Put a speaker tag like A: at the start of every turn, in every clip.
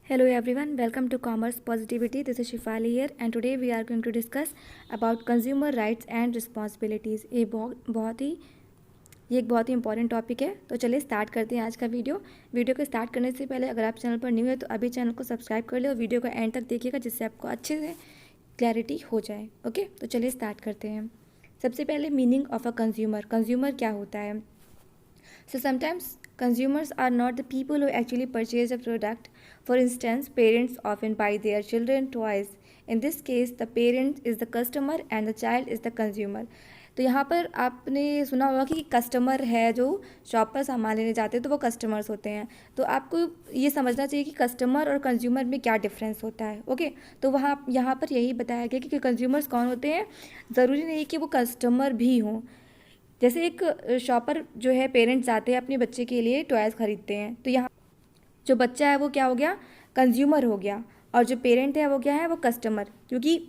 A: Hello everyone, welcome to Commerce Positivity. This is Shifali here and today we are going to discuss about consumer rights and responsibilities. ये एक बहुत ही important topic है। तो चलिए start करते हैं आज का वीडियो को स्टार्ट करने से पहले अगर आप चैनल पर न्यू है तो अभी चैनल को सब्सक्राइब कर ले और वीडियो को एंड तक देखिएगा जिससे आपको अच्छे से क्लैरिटी हो जाए। ओके, तो चलिए स्टार्ट करते हैं। सबसे पहले मीनिंग ऑफ अ कंज्यूमर क्या होता है। So sometimes consumers are not the people who actually purchase a product. For instance, parents often buy their children toys. In this case, the parent is the customer and the child is the consumer. तो यहाँ पर आपने सुना होगा कि customer है जो shop पर सामान लेने जाते हैं तो वो कस्टमर्स होते हैं। तो आपको ये समझना चाहिए कि कस्टमर और कंज्यूमर में क्या डिफरेंस होता है। ओके, तो वहाँ यहाँ पर यही बताया गया कि कंज्यूमर्स कौन होते हैं। ज़रूरी नहीं कि वो कस्टमर भी हों। जैसे एक शॉपर जो है, पेरेंट्स जाते हैं अपने बच्चे के लिए टॉयज़ ख़रीदते हैं, तो यहाँ जो बच्चा है वो क्या हो गया, कंज्यूमर हो गया, और जो पेरेंट है वो क्या है, वो कस्टमर। क्योंकि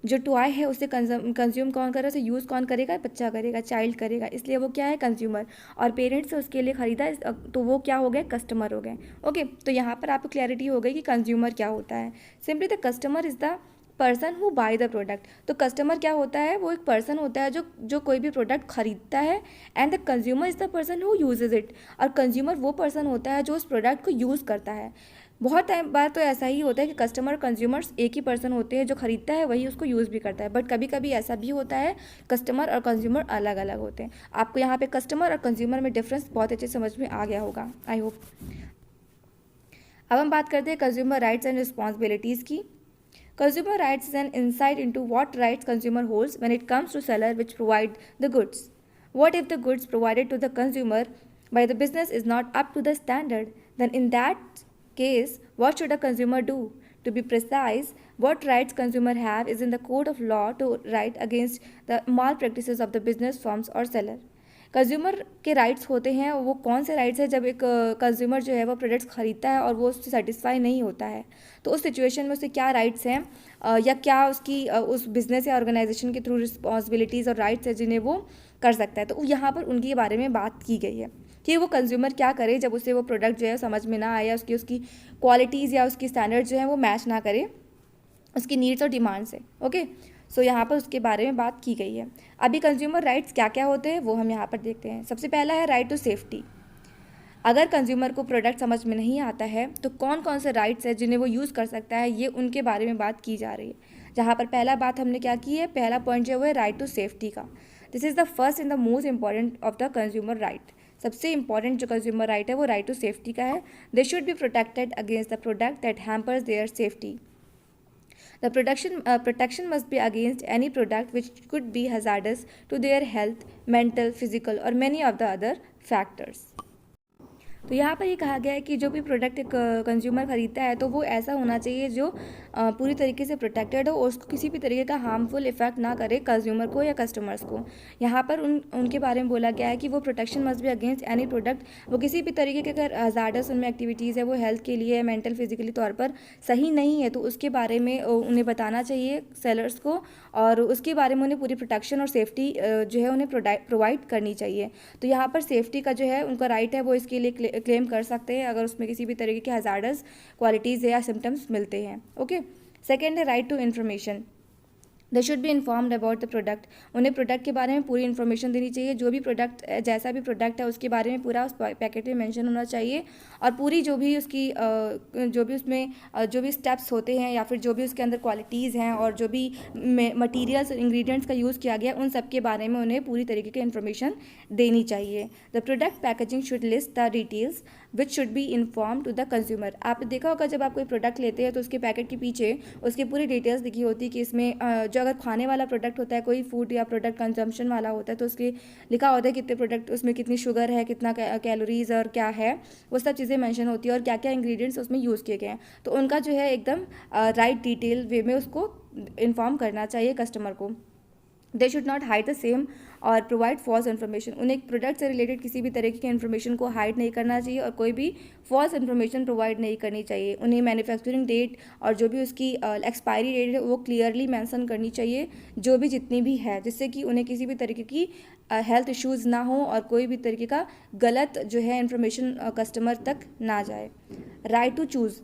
A: जो टॉय है उसे कंज्यूम कौन कर रहा है, उसे यूज़ कौन करेगा, बच्चा करेगा, चाइल्ड करेगा, इसलिए वो क्या है, कंज्यूमर। और पेरेंट्स से उसके लिए ख़रीदा तो वो क्या हो गए, कस्टमर हो गए। ओके, तो यहाँ पर आपको क्लैरिटी हो गई कि कंज्यूमर क्या होता है। Simply the customer is the person who by the product. तो कस्टमर क्या होता है, वो एक पर्सन होता है जो कोई भी प्रोडक्ट खरीदता है। And the consumer is the person who usage it. और कंज्यूमर वो पर्सन होता है जो उस प्रोडक्ट को यूज़ करता है। बहुत टाइम बाद तो ऐसा ही होता है कि कस्टमर और कंज्यूमर्स एक ही पर्सन होते हैं, जो खरीदता है वही उसको यूज़ भी करता है। बट कभी कभी ऐसा भी होता है कस्टमर और कंज्यूमर अलग अलग होते हैं। आपको यहाँ पे कस्टमर और कंज्यूमर में डिफरेंस बहुत अच्छे समझ में आ गया होगा, आई होप। अब हम बात करते हैं कंज्यूमर राइट्स एंड रिस्पॉन्सिबिलिटीज़ की। Consumer rights is an insight into what rights consumer holds when it comes to seller which provide the goods. What if the goods provided to the consumer by the business is not up to the standard? Then in that case, what should a consumer do? To be precise, what rights consumer have is in the code of law to right against the malpractices of the business firms or seller. Consumer के rights होते हैं, वो कौन से rights है, जब एक consumer जो है वो प्रोडक्ट्स ख़रीदता है और वो उससे सेटिस्फाई नहीं होता है, तो उस सिचुएशन में उसे क्या राइट्स हैं, या क्या उसकी उस बिज़नेस या ऑर्गेनाइजेशन के थ्रू रिस्पॉन्सिबिलिटीज़ और राइट्स है जिन्हें वो कर सकता है। तो यहाँ पर उनके बारे में बात की गई है कि वो कंज्यूमर क्या करे जब उसे वो प्रोडक्ट जो है समझ में ना आए, या उसकी क्वालिटीज़ या उसकी स्टैंडर्ड जो है वो मैच ना करे उसकी नीड्स और डिमांड से। ओके, सो यहाँ पर उसके बारे में बात की गई है। अभी कंज्यूमर राइट्स क्या क्या होते हैं वो हम यहाँ पर देखते हैं। सबसे पहला है राइट टू सेफ्टी। अगर कंज्यूमर को प्रोडक्ट समझ में नहीं आता है तो कौन कौन से राइट्स है जिन्हें वो यूज़ कर सकता है, ये उनके बारे में बात की जा रही है। जहाँ पर पहला बात हमने क्या की है, पहला पॉइंट जो है राइट टू सेफ्टी का। This is the first and the most important of the consumer right. सबसे इंपॉर्टेंट जो कंज्यूमर राइट है वो राइट टू सेफ्टी का है। They should be protected against the product that hampers their safety. The protection must be against any product which could be hazardous to their health, mental, physical or many of the other factors. तो यहाँ पर ये कहा गया है कि जो भी प्रोडक्ट एक कंज्यूमर ख़रीदता है तो वो ऐसा होना चाहिए जो पूरी तरीके से प्रोटेक्टेड हो और उसको किसी भी तरीके का हार्मफुल इफेक्ट ना करे कंज्यूमर को या कस्टमर्स को। यहाँ पर उनके बारे में बोला गया है कि वो protection must be against any product, वो किसी भी तरीके के अगर हज़ार्डस उनमें एक्टिविटीज़ है, वो हेल्थ के लिए मेंटल फिजिकली तौर पर सही नहीं है, तो उसके बारे में उन्हें बताना चाहिए सेलर्स को, और उसके बारे में उन्हें पूरी प्रोटेक्शन और सेफ्टी जो है उन्हें प्रोवाइड करनी चाहिए। तो यहाँ पर सेफ्टी का जो है उनका राइट है, वो इसके लिए क्लेम कर सकते हैं अगर उसमें किसी भी तरीके के हज़ार्डस क्वालिटीज़ या सिम्टम्स मिलते हैं। ओके, सेकेंड है right to information. They should be informed about the product. उन्हें प्रोडक्ट के बारे में पूरी इन्फॉर्मेशन देनी चाहिए। जो भी प्रोडक्ट, जैसा भी प्रोडक्ट है उसके बारे में पूरा उस पैकेट में मेंशन होना चाहिए, और पूरी जो भी उसकी जो भी उसमें जो भी स्टेप्स होते हैं या फिर जो भी उसके अंदर क्वालिटीज़ हैं और जो भी मटीरियल्स इंग्रेडिएंट्स का यूज़ किया गया उन सब के बारे में उन्हें पूरी तरीके की इन्फॉर्मेशन देनी चाहिए। The product packaging should list the details which should be inform to the consumer. आपने देखा होगा जब आप कोई प्रोडक्ट लेते हैं तो उसके पैकेट के पीछे उसकी पूरी डिटेल्स लिखी होती है कि इसमें जो अगर खाने वाला प्रोडक्ट होता है, कोई फूड या प्रोडक्ट कंजम्पशन वाला होता है, तो उसके लिखा होता है कितने प्रोडक्ट उसमें कितनी शुगर है, कितना कैलोरीज और क्या है, वो सब चीज़ें मेंशन होती है और क्या क्या इंग्रेडिएंट्स उसमें यूज़ किए गए हैं। तो उनका जो है एकदम राइट डिटेल वे में उसको इन्फॉर्म करना चाहिए कस्टमर को। दे should not hide the same और प्रोवाइड फॉल्स इन्फॉर्मेशन। उन्हें एक प्रोडक्ट से रिलेटेड किसी भी तरीके की इन्फॉर्मेशन को हाइड नहीं करना चाहिए और कोई भी फॉल्स इन्फॉर्मेशन प्रोवाइड नहीं करनी चाहिए। उन्हें मैन्युफैक्चरिंग डेट और जो भी उसकी एक्सपायरी डेट है वो क्लियरली मेंशन करनी चाहिए, जो भी जितनी भी है, जिससे कि उन्हें किसी भी तरीके की हेल्थ इश्यूज़ ना हो और कोई भी तरीके का गलत जो है इन्फॉर्मेशन कस्टमर तक ना जाए। Right to choose.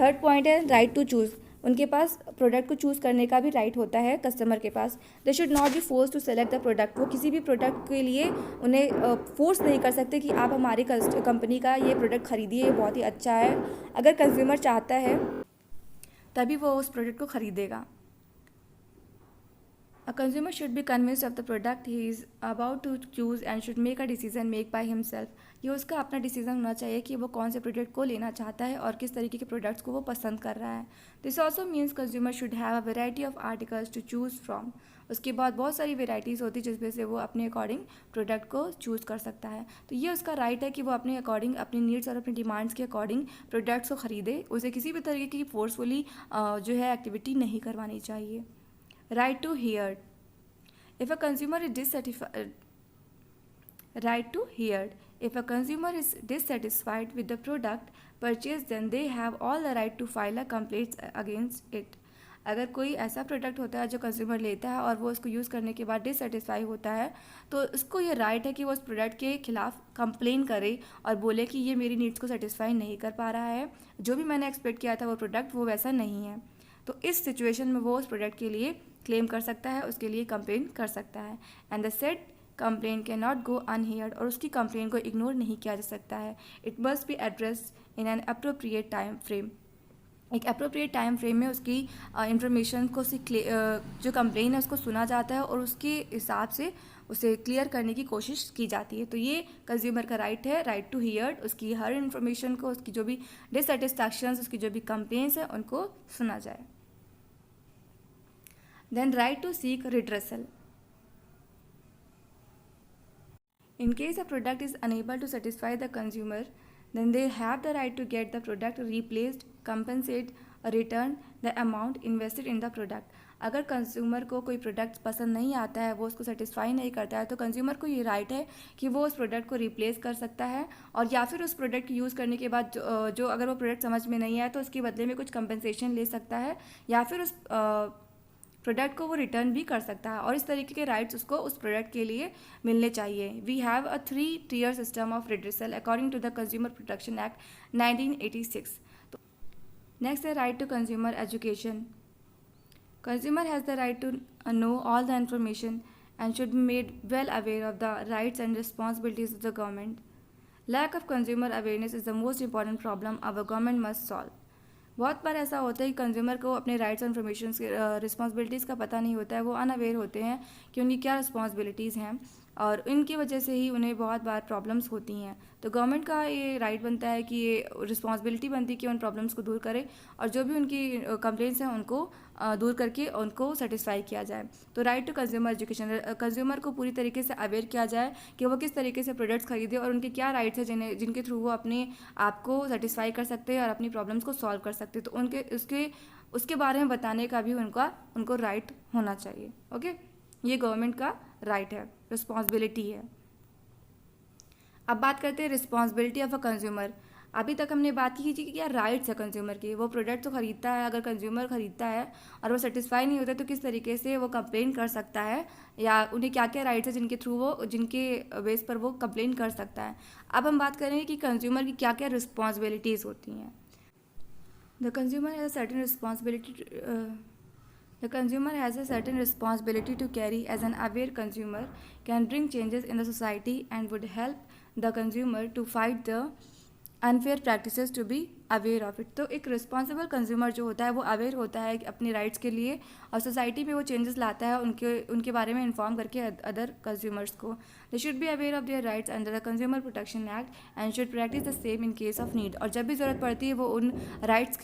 A: Third point है राइट टू चूज़। उनके पास प्रोडक्ट को चूज़ करने का भी राइट होता है कस्टमर के पास। They should not be force to select the product. वो किसी भी प्रोडक्ट के लिए उन्हें फोर्स नहीं कर सकते कि आप हमारी कंपनी का ये प्रोडक्ट खरीदिए, ये बहुत ही अच्छा है। अगर कंज्यूमर चाहता है तभी वो उस प्रोडक्ट को खरीदेगा। A consumer should be convinced of the product he is about to choose and should make a decision make by himself. ये उसका अपना डिसीजन होना चाहिए कि वो कौन से प्रोडक्ट को लेना चाहता है और किस तरीके के प्रोडक्ट्स को वो पसंद कर रहा है। This also means consumer should have a variety of articles to choose from. उसके बाद बहुत सारी वेराइटीज़ होती है जिसमें से वो अपने अकॉर्डिंग प्रोडक्ट को चूज़ कर सकता है। तो ये उसका राइट है कि वो अपने अकॉर्डिंग, अपनी नीड्स और अपनी डिमांड्स के अकॉर्डिंग प्रोडक्ट्स को ख़रीदे। उसे किसी भी तरीके की फोर्सफुली जो है एक्टिविटी नहीं करवानी चाहिए। Right to hear. If a consumer is dissatisfied with the product purchased, then they have all the right to file a complaint against it. अगर कोई ऐसा प्रोडक्ट होता है जो कंज्यूमर लेता है और वो उसको यूज़ करने के बाद डिससेटिस्फाई होता है, तो उसको ये राइट है कि वो उस प्रोडक्ट के खिलाफ कंप्लेन करे और बोले कि ये मेरी नीड्स को सेटिस्फाई नहीं कर पा रहा है, जो भी मैंने एक्सपेक्ट किया था वो प्रोडक्ट वो वैसा नहीं है। तो इस सिचुएशन में वो उस प्रोडक्ट के लिए क्लेम कर सकता है, उसके लिए कंप्लेन कर सकता है। And the said complain can not go unheard. और उसकी कंप्लेन को इग्नोर नहीं किया जा सकता है। It must be addressed in an appropriate time frame. एक अप्रोप्रिएट टाइम फ्रेम में उसकी इंफॉर्मेशन को जो कंप्लेन है उसको सुना जाता है और उसके हिसाब से उसे क्लियर करने की कोशिश की जाती है। तो ये कंज्यूमर का राइट है, राइट टू हियर। उसकी हर इन्फॉर्मेशन को, उसकी जो भी डिससेटिस्फैक्शंस, उसकी जो भी कंप्लेंट्स हैं उनको सुना जाए। Then right to seek redressal. In case a product is unable to satisfy the consumer, then they have the right to get the product replaced, compensate or return the amount invested in the product. अगर consumer को कोई product पसंद नहीं आता है, वो उसको satisfy नहीं करता है, तो कंज्यूमर को ये राइट है कि वो उस प्रोडक्ट को रिप्लेस कर सकता है और या फिर उस प्रोडक्ट को यूज़ करने के बाद जो अगर वो प्रोडक्ट समझ में नहीं आया तो उसके बदले में कुछ कंपनसेशन ले सकता है या फिर उस प्रोडक्ट को वो रिटर्न भी कर सकता है। और इस तरीके के राइट्स उसको उस प्रोडक्ट के लिए मिलने चाहिए। We have a 3-tier system of redressal according to the consumer protection act 1986। तो नेक्स्ट है right to consumer education. Consumer has the right to know all the information and should be made well aware of the rights and responsibilities of the government. Lack of consumer awareness is the most important problem our government must solve. बहुत बार ऐसा होता है कि consumer को अपने rights और information responsibilities का पता नहीं होता है। वो अनअवेयर होते हैं कि उनकी क्या रिस्पॉन्सिबिलिटीज़ हैं और इनकी वजह से ही उन्हें बहुत बार प्रॉब्लम्स होती हैं। तो गवर्नमेंट का ये राइट बनता है कि ये रिस्पॉन्सिबिलिटी बनती है कि उन प्रॉब्लम्स को दूर करे और जो भी उनकी कंप्लेंट्स हैं उनको दूर करके उनको सेटिस्फाई किया जाए। तो right to consumer education, consumer को पूरी तरीके से अवेयर किया जाए कि वो किस तरीके से प्रोडक्ट्स खरीदे और उनके क्या राइट्स हैं जिनके थ्रू वो अपने आप को सेटिस्फाई कर सकते हैं और अपनी प्रॉब्लम्स को सॉल्व कर सकते हैं। तो उसके बारे में बताने का भी उनको राइट होना चाहिए। ओके, ये गवर्नमेंट का राइट है, रिस्पॉन्सिबिलिटी है। अब बात करते हैं रिस्पॉन्सिबिलिटी ऑफ अ कंज्यूमर। अभी तक हमने बात की थी कि क्या राइट्स है कंज्यूमर के। वो प्रोडक्ट तो खरीदता है, अगर कंज्यूमर खरीदता है और वो सेटिस्फाई नहीं होता तो किस तरीके से वो कंप्लेन कर सकता है या उन्हें क्या क्या राइट्स है जिनके बेस पर वो कंप्लेन कर सकता है। अब हम बात करेंगे कि कंज्यूमर की क्या क्या रिस्पॉन्सिबिलिटीज़ होती हैं। The consumer has a certain responsibility to carry as an aware consumer can bring changes in the society and would help the consumer to fight the unfair practices to be aware of it. तो एक responsible consumer जो होता है वो aware होता है अपने rights के लिए और सोसाइटी में वो चेंजेस लाता है उनके बारे में इन्फॉर्म करके अदर कंज्यूमर्स को। दे should B aware of their rights under the consumer protection act and should practice the same in case of need. और जब भी ज़रूरत पड़ती है वो उन राइट्स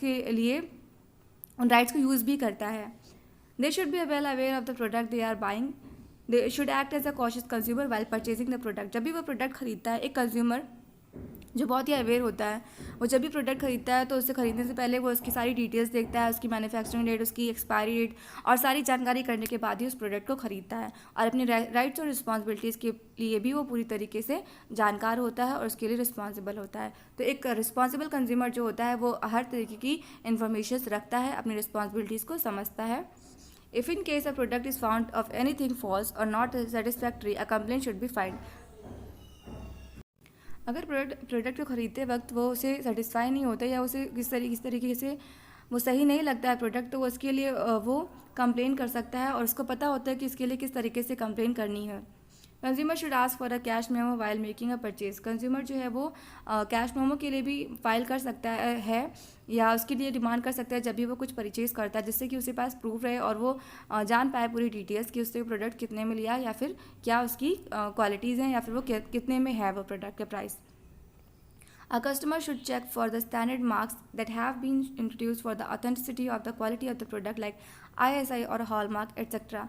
A: को यूज़ भी करता है। They should be well aware of the product they are buying. They should act as a cautious consumer while purchasing the product. जब भी वो प्रोडक्ट खरीदता है, एक कंज्यूमर जो बहुत ही अवेयर होता है, वो जब भी प्रोडक्ट खरीदता है तो उससे खरीदने से पहले वो उसकी सारी डिटेल्स देखता है, उसकी मैन्युफैक्चरिंग डेट, उसकी एक्सपायरी डेट और सारी जानकारी करने के बाद ही उस प्रोडक्ट को खरीदता है और अपनी राइट्स और रिस्पॉन्सिबिलिटीज़ के लिए भी वो पूरी तरीके से जानकार होता है और उसके लिए रिस्पॉन्सिबल होता है। तो एक रिस्पॉन्सिबल कंज्यूमर जो होता है वो हर तरीके की इन्फॉर्मेशन रखता है, अपनी रिस्पॉन्सिबिलिटीज़ को समझता है। If in case a product is found of anything false और not satisfactory, a complaint should be filed. अगर प्रोडक्ट को ख़रीदते वक्त वो उसे सेटिस्फाई नहीं होता या उसे किस तरीके से वो सही नहीं लगता है प्रोडक्ट, तो उसके लिए वो कंप्लेन कर सकता है और उसको पता होता है कि इसके लिए किस तरीके से कंप्लेन करनी है। Consumer should ask for a cash memo while making a purchase. Consumer जो है वो कैश मेमो के लिए भी फाइल कर सकता है या उसके लिए डिमांड कर सकता है जब भी वो कुछ परचेज़ करता है, जिससे कि उसके पास प्रूफ रहे और वो जान पाए पूरी डिटेल्स कि उससे प्रोडक्ट कितने में लिया या फिर क्या उसकी क्वालिटीज़ हैं या फिर वो कितने में है वो प्रोडक्ट का price. A customer should check for the standard marks that have been introduced for the authenticity of the quality of the product like ISI or Hallmark etc.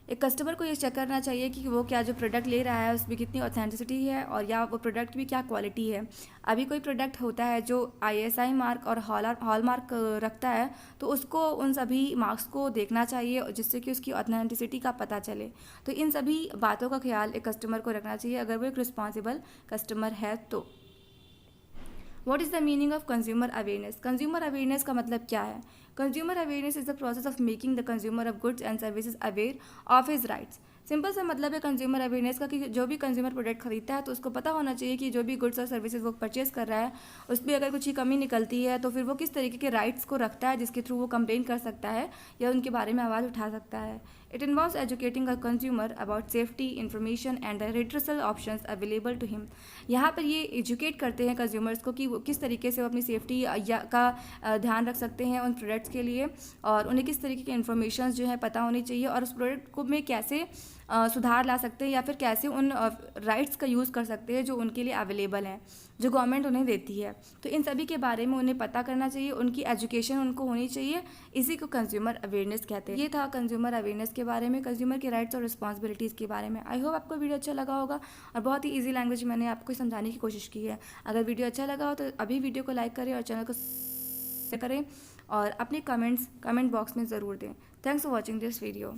A: एक कस्टमर को ये चेक करना चाहिए कि वो क्या जो प्रोडक्ट ले रहा है उसमें कितनी ऑथेंटिसिटी है और या वो प्रोडक्ट भी क्या क्वालिटी है। अभी कोई प्रोडक्ट होता है जो ISI मार्क और हॉलमार्क रखता है, तो उसको उन सभी मार्क्स को देखना चाहिए जिससे कि उसकी ऑथेंटिसिटी का पता चले। तो इन सभी बातों का ख्याल एक कस्टमर को रखना चाहिए अगर वो एक रिस्पॉन्सिबल कस्टमर है तो। What is the meaning of consumer awareness? Consumer awareness का मतलब क्या है? Consumer awareness is the process of making the consumer of goods and services aware of his rights. Simple सा मतलब है कंज्यूमर अवेयरनेस का कि जो भी कंज्यूमर प्रोडक्ट खरीदता है तो उसको पता होना चाहिए कि जो भी गुड्स और सर्विसेज वो परचेज कर रहा है उसमें अगर कुछ ही कमी निकलती है तो फिर वो किस तरीके के राइट्स को रखता है जिसके थ्रू वो कंप्लेन कर सकता है या उनके बारे में आवाज़ उठा सकता है। It involves educating a consumer about safety information and the redressal options available to him. यहाँ पर ये एजुकेट करते हैं कंज्यूमर्स को कि वो किस तरीके से वो अपनी सेफ्टी का ध्यान रख सकते हैं उन प्रोडक्ट्स के लिए और उन्हें किस तरीके की इन्फॉर्मेशन जो है पता होनी चाहिए और उस प्रोडक्ट को में कैसे सुधार ला सकते हैं या फिर कैसे उन राइट्स का यूज़ कर सकते हैं जो उनके लिए अवेलेबल हैं, जो गवर्नमेंट उन्हें देती है। तो इन सभी के बारे में उन्हें पता करना चाहिए, उनकी एजुकेशन उनको होनी चाहिए। इसी को कंज्यूमर अवेयरनेस कहते हैं। ये था कंज्यूमर अवेयरनेस के बारे में, कंज्यूमर के राइट्स और रिस्पॉन्सिबिलिटीज़ के बारे में। आई होप आपको वीडियो अच्छा लगा होगा और बहुत ही ईजी लैंग्वेज मैंने आपको समझाने की कोशिश की है। अगर वीडियो अच्छा लगा हो तो अभी वीडियो को लाइक करें और चैनल को सब्सक्राइब करें और अपने कमेंट बॉक्स में ज़रूर दें। Thanks for watching this video.